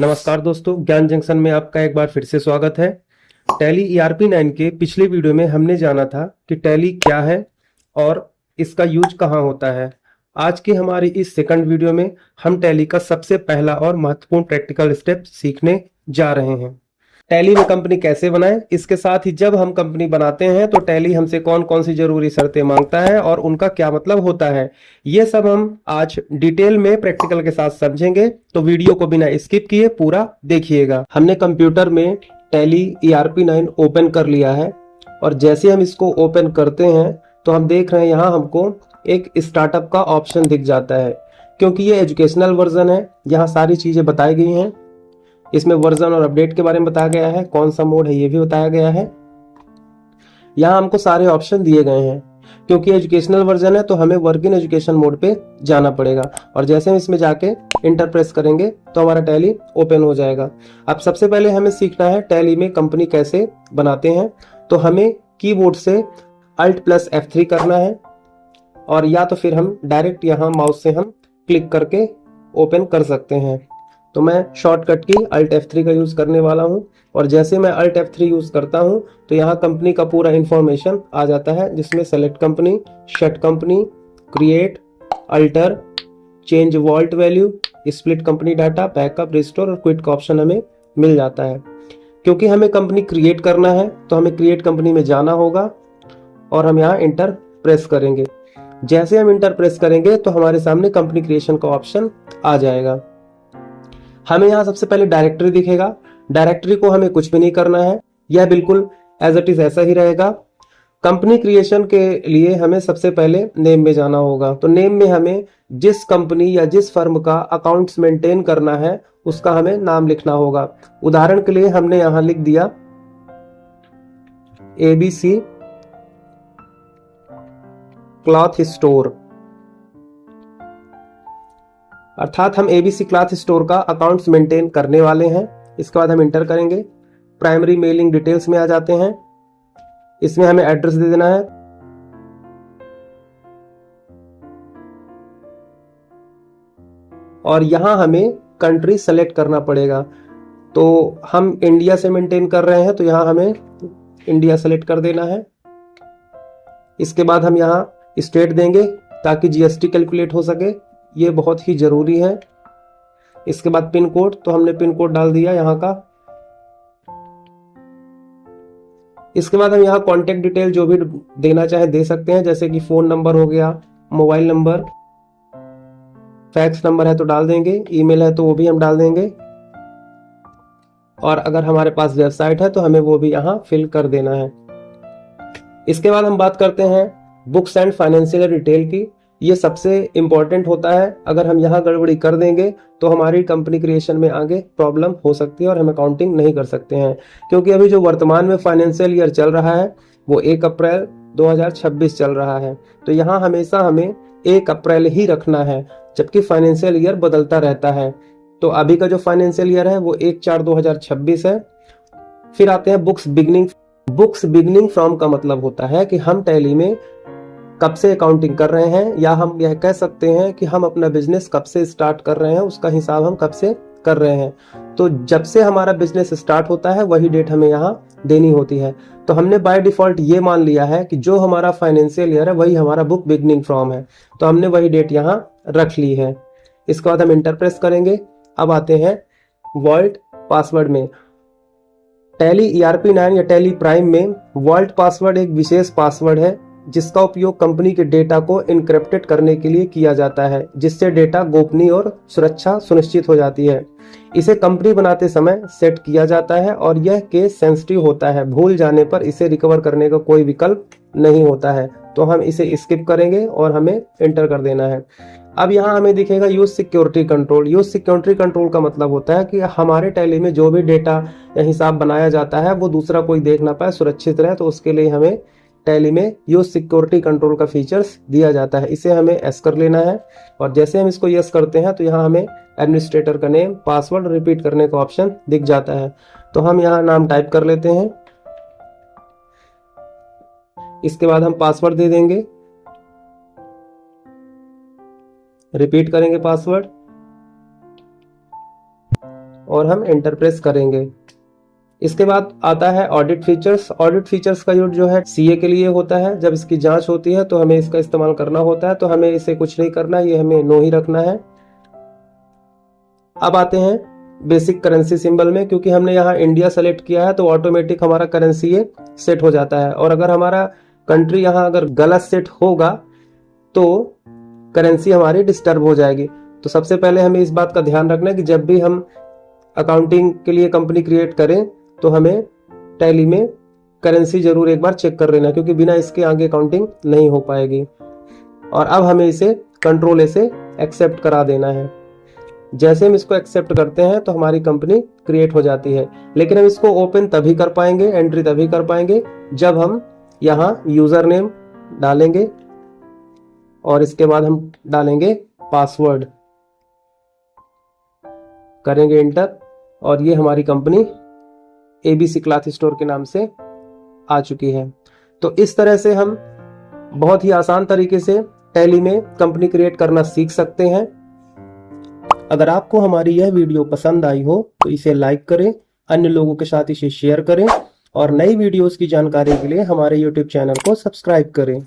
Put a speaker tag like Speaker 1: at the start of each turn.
Speaker 1: नमस्कार दोस्तों, ज्ञान जंक्शन में आपका एक बार फिर से स्वागत है। टैली ERP9 के पिछले वीडियो में हमने जाना था कि टैली क्या है और इसका यूज कहाँ होता है। आज की हमारी इस सेकंड वीडियो में हम टैली का सबसे पहला और महत्वपूर्ण प्रैक्टिकल स्टेप सीखने जा रहे हैं। टैली में कंपनी कैसे बनाएं, इसके साथ ही जब हम कंपनी बनाते हैं तो टैली हमसे कौन कौन सी जरूरी शर्तें मांगता है और उनका क्या मतलब होता है, ये सब हम आज डिटेल में प्रैक्टिकल के साथ समझेंगे। तो वीडियो को बिना स्किप किए पूरा देखिएगा। हमने कंप्यूटर में टैली ERP9 ओपन कर लिया है और जैसे हम इसको ओपन करते हैं तो हम देख रहे हैं यहाँ हमको एक स्टार्टअप का ऑप्शन दिख जाता है। क्योंकि ये एजुकेशनल वर्जन है, यहाँ सारी चीजें बताई गई हैं। इसमें वर्जन और अपडेट के बारे में बताया गया है, कौन सा मोड है ये भी बताया गया है। यहाँ हमको सारे ऑप्शन दिए गए हैं। क्योंकि एजुकेशनल वर्जन है तो हमें वर्क इन एजुकेशन मोड पे जाना पड़ेगा और जैसे हम इसमें जाके इंटर प्रेस करेंगे तो हमारा टैली ओपन हो जाएगा। अब सबसे पहले हमें सीखना है टैली में कंपनी कैसे बनाते हैं। तो हमें कीबोर्ड से Alt+F3 करना है और या तो फिर हम डायरेक्ट यहाँ माउस से हम क्लिक करके ओपन कर सकते हैं। तो मैं शॉर्टकट की Alt+F3 का यूज करने वाला हूं और जैसे मैं Alt+F3 यूज करता हूं तो यहाँ कंपनी का पूरा इंफॉर्मेशन आ जाता है, जिसमें select company, shut company, create, alter, change vault value, split company data, backup, restore और क्विट का ऑप्शन हमें मिल जाता है। क्योंकि हमें कंपनी क्रिएट करना है तो हमें क्रिएट कंपनी में जाना होगा और हम यहाँ इंटर प्रेस करेंगे। जैसे हम इंटर प्रेस करेंगे तो हमारे सामने कंपनी क्रिएशन का ऑप्शन आ जाएगा। हमें यहाँ सबसे पहले डायरेक्टरी दिखेगा। डायरेक्टरी को हमें कुछ भी नहीं करना है, यह बिल्कुल एज इट इज ऐसा ही रहेगा। कंपनी क्रिएशन के लिए हमें सबसे पहले नेम में जाना होगा। तो नेम में हमें जिस कंपनी या जिस फर्म का अकाउंट्स मेंटेन करना है उसका हमें नाम लिखना होगा। उदाहरण के लिए हमने यहाँ लिख दिया ABC क्लॉथ स्टोर, अर्थात हम ABC क्लॉथ स्टोर का अकाउंट्स मेंटेन करने वाले हैं। इसके बाद हम इंटर करेंगे। प्राइमरी मेलिंग डिटेल्स में आ जाते हैं। इसमें हमें एड्रेस दे देना है। और यहां हमें कंट्री सेलेक्ट करना पड़ेगा। तो हम इंडिया से मेंटेन कर रहे हैं तो यहां हमें इंडिया सेलेक्ट कर देना है। इसके बाद हम यहां स्टेट देंगे ताकि GST कैलकुलेट हो सके, ये बहुत ही जरूरी है। इसके बाद पिन कोड, तो हमने पिन कोड डाल दिया यहाँ का। इसके बाद हम यहाँ कॉन्टेक्ट डिटेल जो भी देना चाहे दे सकते हैं, जैसे कि फोन नंबर हो गया, मोबाइल नंबर, फैक्स नंबर है तो डाल देंगे, ईमेल है तो वो भी हम डाल देंगे और अगर हमारे पास वेबसाइट है तो हमें वो भी यहाँ फिल कर देना है। इसके बाद हम बात करते हैं बुक्स एंड फाइनेंशियल डिटेल की। ये सबसे इंपॉर्टेंट होता है। अगर हम यहाँ गड़बड़ी कर देंगे तो हमारी कंपनी क्रिएशन में आगे प्रॉब्लम हो सकती है और हम अकाउंटिंग नहीं कर सकते हैं। क्योंकि अभी जो वर्तमान में फाइनेंशियल ईयर चल रहा है वो 1 अप्रैल 2026 चल रहा है। तो यहाँ हमेशा हमें 1 अप्रैल ही रखना है, जबकि फाइनेंशियल ईयर बदलता रहता है। तो अभी का जो फाइनेंशियल ईयर है वो 1/4/2026 है। फिर आते हैं books beginning. Books beginning from का मतलब होता है कि हम टैली में कब से अकाउंटिंग कर रहे हैं, या हम यह कह सकते हैं कि हम अपना बिजनेस कब से स्टार्ट कर रहे हैं, उसका हिसाब हम कब से कर रहे हैं। तो जब से हमारा बिजनेस स्टार्ट होता है वही डेट हमें यहाँ देनी होती है। तो हमने बाय डिफॉल्ट ये मान लिया है कि जो हमारा फाइनेंशियल ईयर है वही हमारा बुक बिगनिंग फ्रॉम है, तो हमने वही डेट यहाँ रख ली है। इसके बाद हम इंटर प्रेस करेंगे। अब आते हैं वॉल्ट पासवर्ड में। टैली ERP9 या टैली प्राइम में वॉल्ट पासवर्ड एक विशेष पासवर्ड है जिसका उपयोग कंपनी के डेटा को इनक्रिप्टेड करने के लिए किया जाता है, जिससे डेटा गोपनीय और सुरक्षा सुनिश्चित हो जाती है। इसे कंपनी बनाते समय सेट किया जाता है और यह केस सेंसिटिव होता है। भूल जाने पर इसे रिकवर करने का कोई विकल्प नहीं होता है। तो हम इसे स्किप करेंगे और हमें एंटर कर देना है। अब यहाँ हमें दिखेगा use security control. Use security control का मतलब होता है कि हमारे टैली में जो भी डेटा या हिसाब बनाया जाता है वो दूसरा कोई देख ना पाए, सुरक्षित रहे। तो उसके लिए हमें टैली में यूज सिक्योरिटी कंट्रोल का फीचर्स दिया जाता है। इसे हमें एस कर लेना है और जैसे हम इसको यस करते हैं तो यहाँ हमें एडमिनिस्ट्रेटर का नेम, पासवर्ड रिपीट करने का ऑप्शन दिख जाता है। तो हम यहाँ नाम टाइप कर लेते हैं। इसके बाद हम पासवर्ड दे देंगे, रिपीट करेंगे पासवर्ड और हम एंटर प्रेस करेंगे। इसके बाद आता है ऑडिट फीचर्स। ऑडिट फीचर्स का यूज जो है सीए के लिए होता है। जब इसकी जांच होती है तो हमें इसका इस्तेमाल करना होता है, तो हमें इसे कुछ नहीं करना है, ये हमें नो ही रखना है। अब आते हैं बेसिक करेंसी सिंबल में। क्योंकि हमने यहाँ इंडिया सेलेक्ट किया है तो ऑटोमेटिक हमारा करेंसी ये सेट हो जाता है, और अगर हमारा कंट्री यहाँ अगर गलत सेट होगा तो करेंसी हमारी डिस्टर्ब हो जाएगी। तो सबसे पहले हमें इस बात का ध्यान रखना है कि जब भी हम अकाउंटिंग के लिए कंपनी क्रिएट करें तो हमें टैली में करेंसी जरूर एक बार चेक कर लेना, क्योंकि बिना इसके आगे अकाउंटिंग नहीं हो पाएगी। और अब हमें इसे कंट्रोल ए से एक्सेप्ट करा देना है। जैसे हम इसको एक्सेप्ट करते हैं तो हमारी कंपनी क्रिएट हो जाती है। लेकिन हम इसको ओपन तभी कर पाएंगे, एंट्री तभी कर पाएंगे जब हम यहाँ यूजर नेम डालेंगे और इसके बाद हम डालेंगे पासवर्ड, करेंगे एंटर, और ये हमारी कंपनी एबीसी क्लॉथ स्टोर के नाम से आ चुकी है। तो इस तरह से हम बहुत ही आसान तरीके से टैली में कंपनी क्रिएट करना सीख सकते हैं। अगर आपको हमारी यह वीडियो पसंद आई हो तो इसे लाइक करें, अन्य लोगों के साथ इसे शेयर करें और नई वीडियोस की जानकारी के लिए हमारे YouTube चैनल को सब्सक्राइब करें।